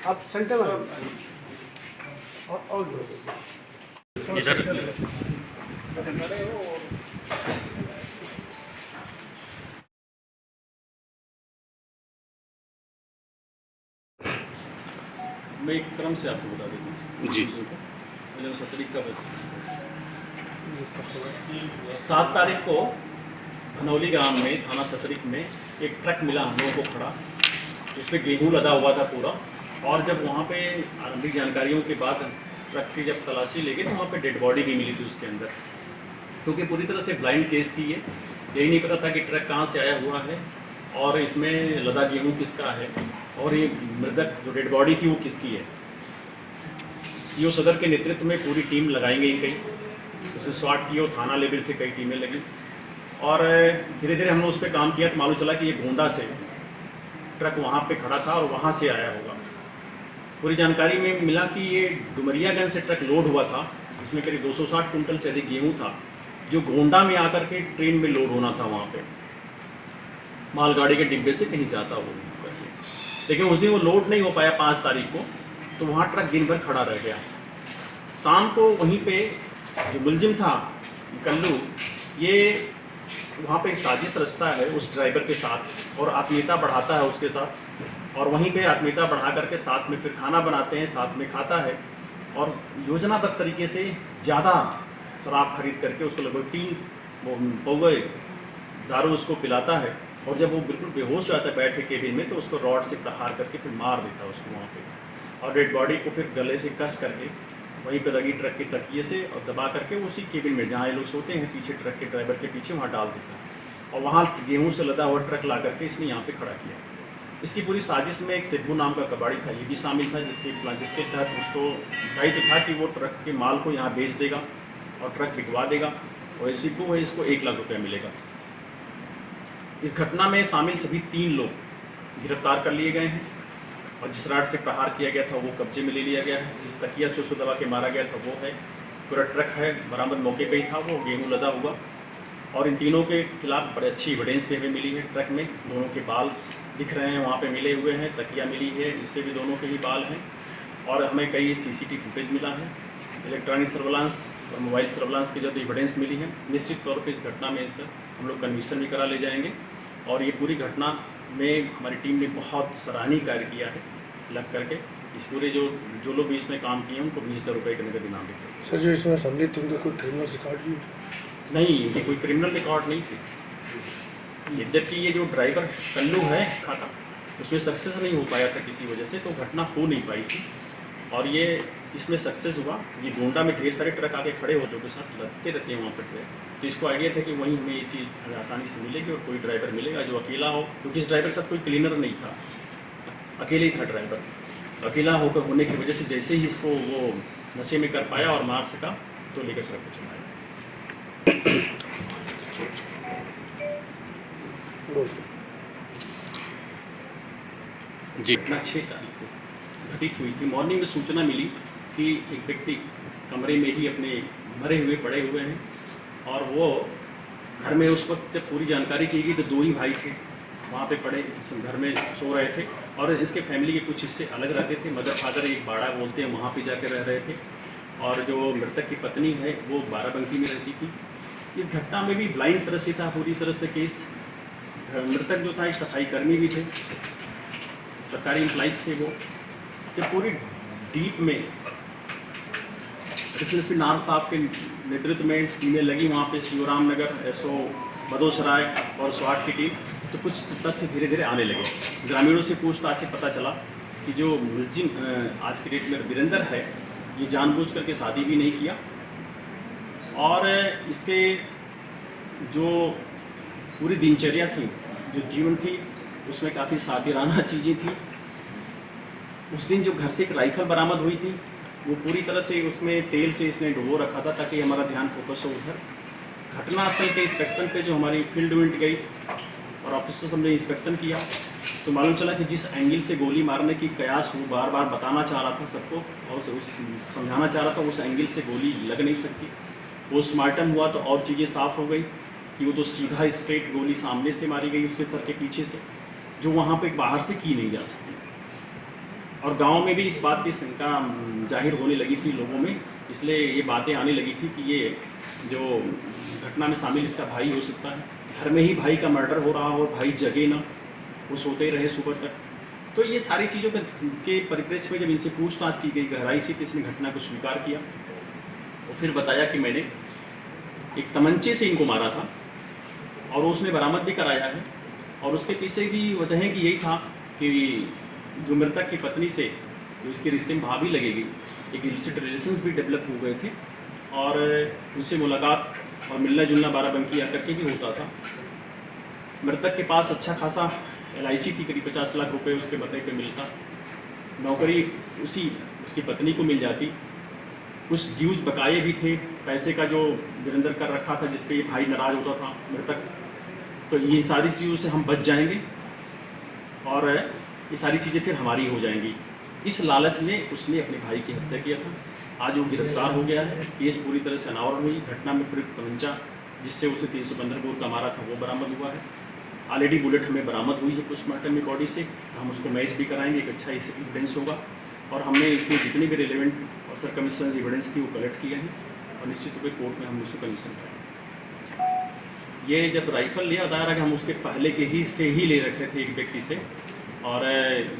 आप सेंटर में और इधर मैं एक क्रम से आपको बता देता हूँ जी। पहले 7 तारीख का 7 तारीख को भनौली ग्राम में थाना सतरिक में एक ट्रक मिला हम लोगों को खड़ा, जिसमें गेहूं लदा हुआ था पूरा। और जब वहाँ पे आरंभिक जानकारियों के बाद ट्रक की जब तलाशी ले गए तो वहाँ पे डेड बॉडी भी मिली थी उसके अंदर, क्योंकि पूरी तरह से ब्लाइंड केस थी ये। यही नहीं पता था कि ट्रक कहाँ से आया हुआ है और इसमें लदा गेहूँ किसका है और ये मृतक जो डेड बॉडी थी वो किसकी है। सीओ सदर के नेतृत्व में पूरी टीम लगाई गई कई, उसमें स्वाट की और थाना लेवल से कई टीमें लगी और धीरे धीरे हमने उस पर काम किया तो मालूम चला कि ये गोंडा से ट्रक वहाँ पे खड़ा था और वहाँ से आया होगा। पूरी जानकारी में मिला कि ये डुमरियागंज से ट्रक लोड हुआ था, इसमें करीब 260 कुंटल से अधिक गेहूँ था, जो गोंडा में आकर के ट्रेन में लोड होना था वहाँ पे मालगाड़ी के डिब्बे से कहीं जाता वो करके। लेकिन उस दिन वो लोड नहीं हो पाया 5 तारीख को, तो वहाँ ट्रक दिन भर खड़ा रह गया। शाम को वहीं पे जो मुलजिम था कल्लू, ये वहाँ पे एक साजिश रचता है उस ड्राइवर के साथ और आत्मीयता बढ़ाता है उसके साथ, और वहीं पे आत्मीयता बढ़ा करके साथ में फिर खाना बनाते हैं, साथ में खाता है और योजनाबद्ध तरीके से ज़्यादा शराब खरीद करके उसको लगभग 3 पौवे दारू उसको पिलाता है। और जब वो बिल्कुल बेहोश हो जाता है बैठ के केबिन में, तो उसको रॉड से प्रहार करके फिर मार देता है उसको वहाँ पे, और डेड बॉडी को फिर गले से कस करके वहीं पे लगी ट्रक के तकिए से और दबा करके उसी केबिन में जहाँ ये लोग सोते हैं पीछे ट्रक के ड्राइवर के पीछे वहाँ डाल देता है। और वहाँ गेहूँ से लदा हुआ ट्रक ला करके इसने यहाँ पे खड़ा किया। इसकी पूरी साजिश में एक सिद्धू नाम का कबाड़ी था, ये भी शामिल था, जिसके तहत उसको दायित्व था कि वो ट्रक के माल को यहाँ बेच देगा और ट्रक बिकवा देगा और इसी को इसको 1 लाख रुपया मिलेगा। इस घटना में शामिल सभी 3 लोग गिरफ्तार कर लिए गए हैं और जिस राड से प्रहार किया गया था वो कब्जे में ले लिया गया है। जिस तकिया से उसको दबा के मारा गया था वो है। पूरा ट्रक है बरामद मौके पे ही था, वो गेहूं लदा हुआ। और इन तीनों के खिलाफ बड़े अच्छी एविडेंस भी हमें मिली है। ट्रक में दोनों के बाल दिख रहे हैं, वहाँ पे मिले हुए हैं, तकिया मिली है, इस पर भी दोनों के ही बाल हैं। और हमें कई CCTV फुटेज मिला है, इलेक्ट्रॉनिक सर्वेलांस और मोबाइल सर्वेलांस की जब एविडेंस मिली है। निश्चित तौर पर इस घटना में हम लोग कन्विक्शन भी करा ले जाएंगे। और ये पूरी घटना में हमारी टीम ने बहुत सराहनीय कार्य किया है लग करके। इस पूरे जो लोग भी इसमें काम किए हैं उनको 20,000 रुपये का नगद इनाम देते। सर, जो इसमें संदिग्ध उनका कोई क्रिमिनल रिकॉर्ड भी नहीं, ये कोई क्रिमिनल रिकॉर्ड नहीं थी। यद्यपि ये जो ड्राइवर कल्लू है था उसमें सक्सेस नहीं हो पाया था किसी वजह से, तो घटना हो नहीं पाई थी और ये इसमें सक्सेस हुआ। ये गोंडा में ढेर सारे ट्रक आके खड़े होते के साथ लगते रहते हैं वहाँ पर ट्रक, तो इसको आइडिया था कि वहीं हमें ये चीज़ आसानी से मिलेगी और कोई ड्राइवर मिलेगा जो अकेला हो, क्योंकि इस ड्राइवर के साथ कोई क्लीनर नहीं था, अकेले ही था ड्राइवर। अकेला होकर होने की वजह से जैसे ही इसको वो नशे में कर पाया और मार सका तो लेकर ट्रक को चलाया। जी। घटना 6 तारीख को घटित हुई थी। मॉर्निंग में सूचना मिली कि एक व्यक्ति कमरे में ही अपने मरे हुए पड़े हुए हैं और वो घर में उस वक्त जब पूरी जानकारी की गई तो 2 ही भाई थे वहाँ पे पड़े घर में सो रहे थे और इसके फैमिली के कुछ हिस्से अलग रहते थे। मदर फादर एक बाड़ा बोलते हैं वहाँ पे जाकर रह रहे थे और जो मृतक की पत्नी है वो बाराबंकी में रहती थी। इस घटना में भी ब्लाइंड तरह से था पूरी तरह से केस। मृतक जो था एक सफाई कर्मी भी थे, सरकारी एम्प्लॉइज थे वो। जब पूरी डीप में एसएसपी नार साहब के नेतृत्व में टीमें लगी वहाँ पे, शिवराम नगर, SO बदोसराय और स्वाट की टीम, तो कुछ तथ्य धीरे धीरे आने लगे। ग्रामीणों से पूछताछ से पता चला कि जो मुलजिम आज की डेट में वीरेंद्र है, ये जानबूझ करके शादी भी नहीं किया और इसके जो पूरी दिनचर्या थी, जो जीवन थी, उसमें काफ़ी सातिराना चीज़ें थी। उस दिन जो घर से एक राइफल बरामद हुई थी वो पूरी तरह से उसमें तेल से इसने डुबो रखा था ताकि हमारा ध्यान फोकस हो उधर। घटनास्थल के इंस्पेक्शन पे जो हमारी फील्ड यूनिट गई और ऑफिसर्स हमने इंस्पेक्शन किया तो मालूम चला कि जिस एंगल से गोली मारने की कयास वो बार बार बताना चाह रहा था सबको और समझाना चाह रहा था, उस एंगल से गोली लग नहीं सकती। पोस्टमार्टम हुआ तो और चीज़ें साफ़ हो गई कि वो तो सीधा स्ट्रेट गोली सामने से मारी गई उसके सर के पीछे से, जो वहाँ पे बाहर से की नहीं जा सकती। और गांव में भी इस बात की शंका जाहिर होने लगी थी लोगों में, इसलिए ये बातें आने लगी थी कि ये जो घटना में शामिल इसका भाई हो सकता है। घर में ही भाई का मर्डर हो रहा और भाई जगे ना, वो सोते रहे सुबह तक। तो ये सारी चीज़ों के परिप्रेक्ष्य में जब इनसे पूछताछ की गई गहराई से, तो इसने घटना को स्वीकार किया और फिर बताया कि मैंने एक तमंचे से इनको मारा था और उसने बरामद भी कराया है। और उसके पीछे की वजह है कि यही था कि जो मृतक की पत्नी से जो इसके रिश्ते में भाभी लगेगी, एक इलिसिट रिलेशंस भी डेवलप हो गए थे और उनसे मुलाकात और मिलना जुलना बाराबंकी आकर के भी होता था। मृतक के पास अच्छा खासा LIC थी, करीब 50 लाख रुपए उसके बते पे मिलता, नौकरी उसकी पत्नी को मिल जाती, कुछ ड्यूज बकाये भी थे पैसे का जो वीरेंद्र कर रखा था, जिसपे ये भाई नाराज होता था मृतक। तो ये सारी चीज़ों से हम बच जाएंगे और ये सारी चीज़ें फिर हमारी हो जाएंगी। इस लालच में उसने अपने भाई की हत्या किया था। आज वो गिरफ्तार हो गया है। केस पूरी तरह से अनावरण हुई। घटना में प्रयुक्त तमंचा जिससे उसे 315 बोर का मारा था वो बरामद हुआ है। ऑलरेडी बुलेट हमें बरामद हुई है पोस्टमार्टम में बॉडी से, तो हम उसको मैच भी कराएंगे, एक अच्छा एविडेंस होगा। और हमने इसमें जितनी भी रिलेवेंट और सरकमस्टेंस एविडेंस थी वो कलेक्ट किया है और निश्चित रूप से कोर्ट में हम उसको कन्विक्शन कराएंगे। ये जब राइफल लिया दायरा कि हम उसके पहले के ही से ही ले रखे थे एक व्यक्ति से, और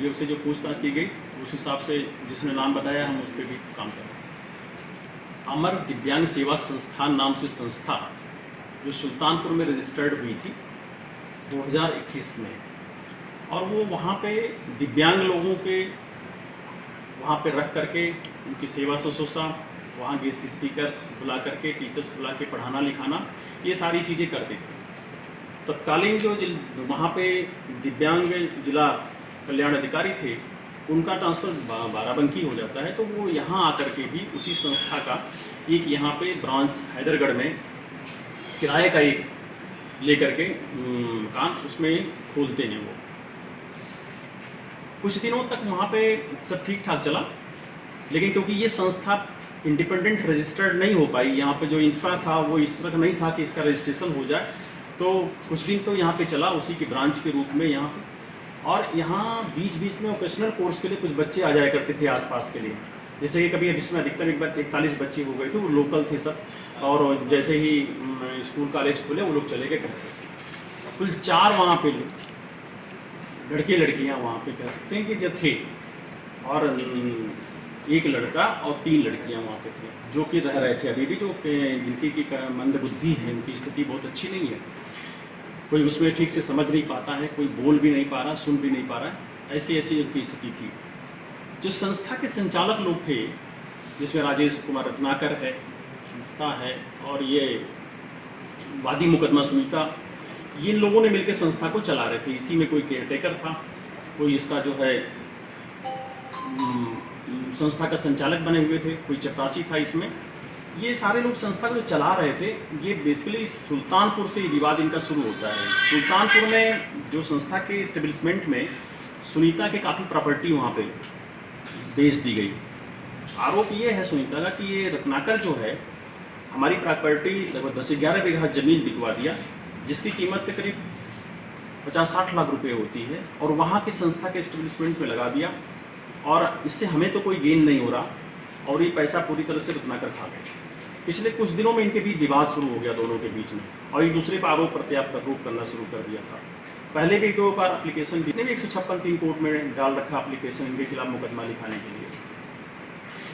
ये उसे जो पूछताछ की गई उस हिसाब से जिसने नाम बताया हम उस पर भी काम कर रहे हैं। अमर दिव्यांग सेवा संस्थान नाम से संस्था जो सुल्तानपुर में रजिस्टर्ड हुई थी 2021 में, और वो वहाँ पे दिव्यांग लोगों के वहाँ पे रख करके उनकी सेवा शुश्रूषा, वहाँ गेस्ट स्पीकर्स बुला करके, टीचर्स बुला के पढ़ाना लिखाना, ये सारी चीज़ें करते थे। तत्कालीन जो वहाँ पे दिव्यांग जिला कल्याण अधिकारी थे, उनका ट्रांसफ़र बाराबंकी हो जाता है, तो वो यहाँ आकर के भी उसी संस्था का एक यहाँ पे ब्रांच हैदरगढ़ में किराए का एक लेकर के मकान उसमें खोलते हैं। वो कुछ दिनों तक वहाँ पे सब ठीक ठाक चला, लेकिन क्योंकि ये संस्था इंडिपेंडेंट रजिस्टर्ड नहीं हो पाई, यहाँ पे जो इंफ्रा था वो इस तरह का नहीं था कि इसका रजिस्ट्रेशन हो जाए, तो कुछ दिन तो यहाँ पे चला उसी की ब्रांच के रूप में यहाँ पे। और यहाँ बीच बीच में वोकेशनल कोर्स के लिए कुछ बच्चे आ जाया करते थे आसपास के लिए, जैसे कि कभी इसमें अधिकतम एक बार 41 बच्चे हो गए थे, वो लोकल थे सब, और जैसे ही स्कूल कॉलेज खुले वो लोग चले गए करते। कुल 4 वहाँ पे लड़के लड़कियाँ वहाँ पे कह सकते हैं कि जो थे, और एक लड़का और 3 लड़कियाँ वहाँ पे थे जो कि रह रहे थे अभी भी, जो जिनकी की मंदबुद्धि है, उनकी स्थिति बहुत अच्छी नहीं है, कोई उसमें ठीक से समझ नहीं पाता है, कोई बोल भी नहीं पा रहा, सुन भी नहीं पा रहा है, ऐसी ऐसी उनकी स्थिति थी। जो संस्था के संचालक लोग थे, जिसमें राजेश कुमार रत्नाकर है और ये वादी मुकदमा सुनीता, ये इन लोगों ने मिलकर संस्था को चला रहे थे। इसी में कोई केयरटेकर था, कोई इसका जो है संस्था का संचालक बने हुए थे, कोई चपरासी था इसमें। ये सारे लोग संस्था को जो चला रहे थे, ये बेसिकली सुल्तानपुर से विवाद इनका शुरू होता है। सुल्तानपुर में जो संस्था के इस्टेब्लिशमेंट में सुनीता के काफ़ी प्रॉपर्टी वहाँ पे बेच दी गई। आरोप ये है सुनीता का कि ये रत्नाकर जो है हमारी प्रॉपर्टी लगभग 10-11 बीघा ज़मीन बिकवा दिया, जिसकी कीमत करीब 50-60 लाख रुपए होती है, और वहाँ की संस्था के इस्टेब्लिशमेंट में लगा दिया, और इससे हमें तो कोई गेन नहीं हो रहा, और ये पैसा पूरी तरह से रत्नाकर खा गए। पिछले कुछ दिनों में इनके बीच विवाद शुरू हो गया दोनों के बीच में, और एक दूसरे पर आरोप प्रत्यारोप करना शुरू कर दिया था। पहले भी 2 बार एप्लीकेशन भी 156(3) कोर्ट में डाल रखा एप्लीकेशन इनके खिलाफ मुकदमा लिखाने के लिए।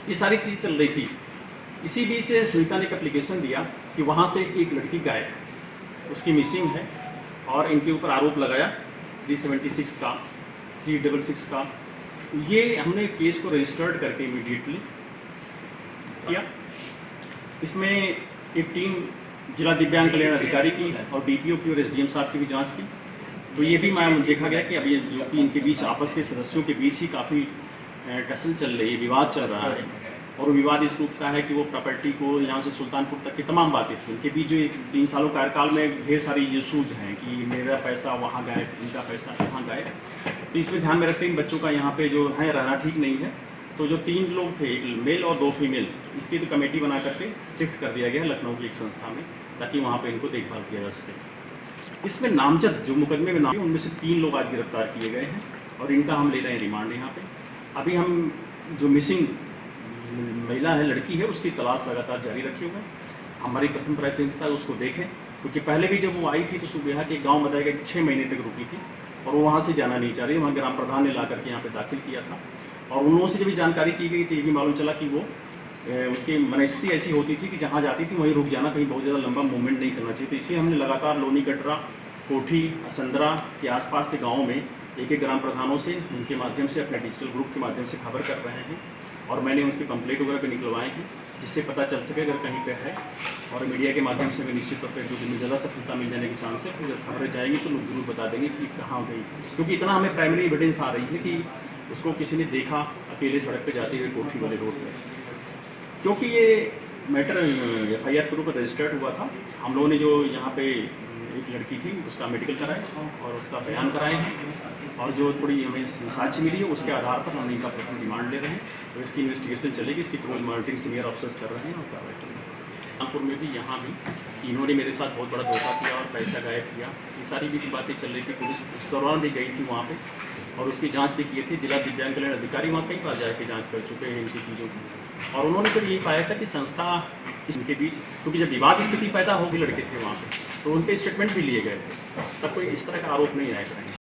ये सारी चीज़ चल रही थी। इसी बीच सुनीता ने एक एप्लीकेशन दिया कि वहाँ से एक लड़की गायब है, उसकी मिसिंग है, और इनके ऊपर आरोप लगाया 376 का, 366 का। ये हमने केस को रजिस्टर्ड करके इमीडिएटली किया। इसमें एक टीम जिला दिव्यांग कल्याण अधिकारी की और DPO की और SDM साहब की भी जांच की। तो ये भी मैम देखा गया कि अब ये जो कि इनके बीच आपस के सदस्यों के बीच ही काफ़ी टसल चल रही है, विवाद चल रहा है, और विवाद इस रूप का है कि वो प्रॉपर्टी को यहाँ से सुल्तानपुर तक की तमाम बातें थी। इनके बीच जो 3 सालों कार्यकाल में ढेर सारी इशूज़ हैं कि मेरा पैसा वहाँ गायब, इनका पैसा यहाँ गायब। तो इसमें ध्यान में रखते हैं इन बच्चों का यहाँ पे जो है रहना ठीक नहीं है। तो जो 3 लोग थे, एक मेल और 2 फीमेल, इसकी तो कमेटी बना करके शिफ्ट कर दिया गया है लखनऊ की एक संस्था में, ताकि वहाँ पे इनको देखभाल किया जा सके। इसमें नामजद जो मुकदमे में नाम, उनमें से 3 लोग आज गिरफ्तार किए गए हैं, और इनका हम ले रहे हैं रिमांड यहाँ पे। अभी हम जो मिसिंग महिला है, लड़की है, उसकी तलाश लगातार जारी रखे हुए हैं। हमारी प्रथम प्राथमिकता उसको देखें, क्योंकि पहले भी जब वो आई थी तो सुबह यहाँ के एक गाँव बताया गया कि 6 महीने तक रुकी थी और वो वहाँ से जाना नहीं चाह रही। वहाँ ग्राम प्रधान ने ला करके यहाँ पे दाखिल किया था और उन लोगों से जब जानकारी की गई तो ये भी मालूम चला कि वो उसकी मनस्थिति ऐसी होती थी कि जहाँ जाती थी वहीं रुक जाना, कहीं बहुत ज़्यादा लंबा मूवमेंट नहीं करना चाहिए। तो इसलिए हमने लगातार लोनी कटरा, कोठी, असंदरा के आसपास के गाँवों में एक ग्राम प्रधानों से, उनके माध्यम से, अपने डिजिटल ग्रुप के माध्यम से खबर कर रहे हैं और मैंने उनकी कंप्लेंट वगैरह भी निकलवाए हैं, जिससे पता चल सके अगर कहीं पे है। और मीडिया के माध्यम से मैं निश्चित तौर पर जो ज़्यादा सफलता मिल जाने की चांस है, फिर जब खबरें जाएंगी तो लोग जरूर बता देंगे कि कहाँ गई, क्योंकि इतना हमें प्राइमरी एविडेंस आ रही है कि उसको किसी ने देखा अकेले सड़क पे जाते हुए कोठी वाले रोड पर। क्योंकि ये मैटर FIR के रूप में रजिस्टर्ड हुआ था। हम लोगों ने जो यहाँ पे एक लड़की थी उसका मेडिकल कराया और उसका बयान कराए हैं और जो थोड़ी हमें साक्ष्य मिली है उसके आधार पर हम इनका प्रथम रिमांड ले रहे हैं। तो इसकी इन्वेस्टिगेशन चलेगी, इसकी क्लोज मॉनिटरिंग सीनियर ऑफिसर्स कर रहे हैं और कार्रवाई कर रहे हैं। कानपुर में भी, यहाँ भी इन्होंने मेरे साथ बहुत बड़ा धोखा किया और पैसा गायब किया, ये सारी भी बातें चल रही थी। पुलिस उस दौरान भी गई थी वहाँ पे और उसकी जांच भी की थी। जिला दिव्यांग कल्याण अधिकारी वहाँ कई बार जाके जांच कर चुके हैं इनकी चीज़ों की और उन्होंने फिर यही पाया था कि संस्था इनके बीच, क्योंकि जब विवाद स्थिति पैदा होगी लड़के थे वहाँ पे, तो उनके स्टेटमेंट भी लिए गए थे, तब कोई इस तरह का आरोप नहीं आया करेंगे।